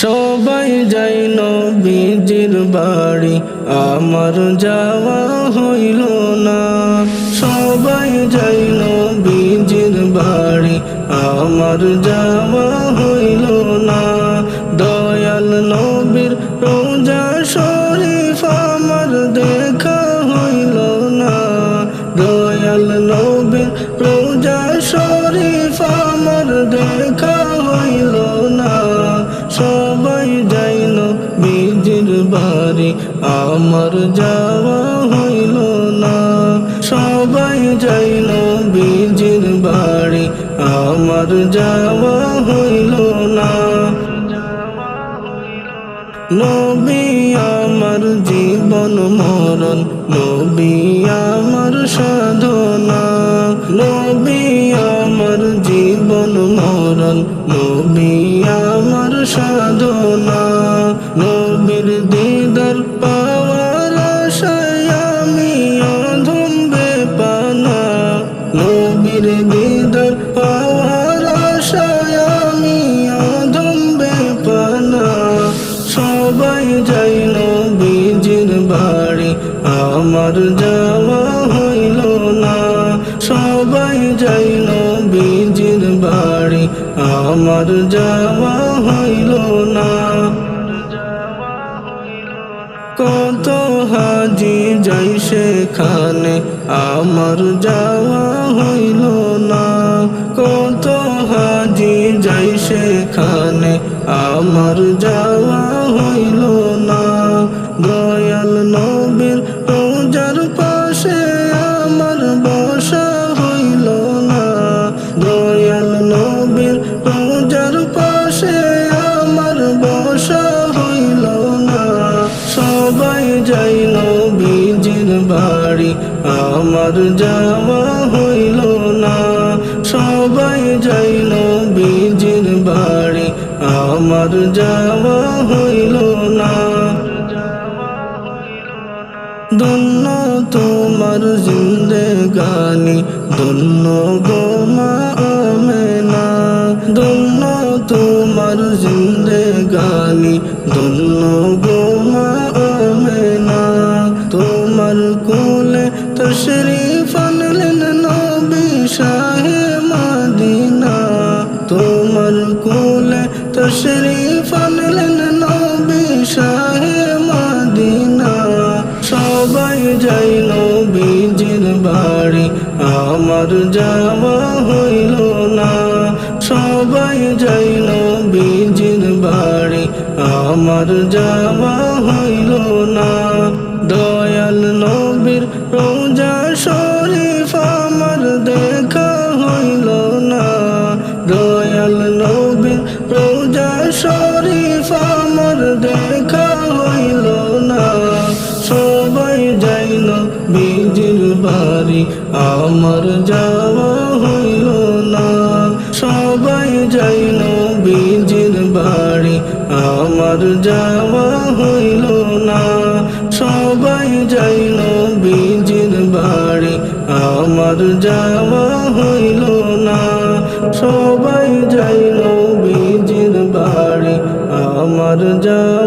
সবাই যাই নবীজির বাড়ি, আমার যাওয়া হইল না। সবাই যাই নবীজির বাড়ি, আমার যাওয়া হইল না। দয়াল নবীর রোজা শরীফ আমার দেখা হইল না। দয়াল নবীর রোজা শরীফ আমার দেখা হইল না। সবাই যাই নবীজির বাড়ি, আমার যাওয়া হইল না। সবাই যাই নবীজির বাড়ি, আমার যাওয়া হইল না। নবী আমার জীবন মরণ, নবী আমার সাধনা। নবী আমার জীবন মরণ, নবী আমার সাধনা। নবীর দিদার পাওয়ার আশায় আমি অধম বেপানা। নবীর দিদার পাওয়ার আশায় আমি অধম বেপানা। সবাই যাই নবীজির বাড়ি, আমার যাওয়া হইল না। সবাই যাই নবীজির বাড়ি, আমার যাওয়া হইল না। কত হাজি যাই সেখানে, আমার যাওয়া হইল না। কত হাজি যাই সেখানে, আমার যাওয়া হইল না। দয়াল নবীর রোজার পাশে আমার বসা হইল না। দয়াল নবীর রোজার পাশে আমার বসা হইল না। সবাই যাই নবীজির বাড়ি, আমার যাওয়া হইল না। সবাই যাই নবীজির বাড়ি, আমার যাওয়া হইল না। ধন্য তোমার জিন্দেগানি, ধন্য গো মা আমেনা। ধন্য তোমার জিন্দেগানি, ধন্য গো মা আমেনা। তোমার কোলে তশরিফ আনলেন নবী শাহে মদিনা। তোমার কোলে তশরিফ আনলেন নবী শাহে মদিনা। সবাই যাই নবীজির বাড়ি, আমার যাওয়া হইল না। সবাই যাই নবীজির বাড়ি, আমার যাওয়া হইল না। দয়াল নবীর রোজা শরীফ আমার দেখা হইল না। দয়াল নবীর রোজা শরীফ আমার দেখা হইল না। সবাই যাই নবীজির বাড়ি, আমার যাওয়া হইল না। সবাই যাই নবীজির বাড়ি, আমার যাওয়া হইল না। সবাই যাই নবীজির বাড়ি, আমার যাওয়া হইল না। সবাই যাই নবীজির বাড়ি, আমার যাওয়া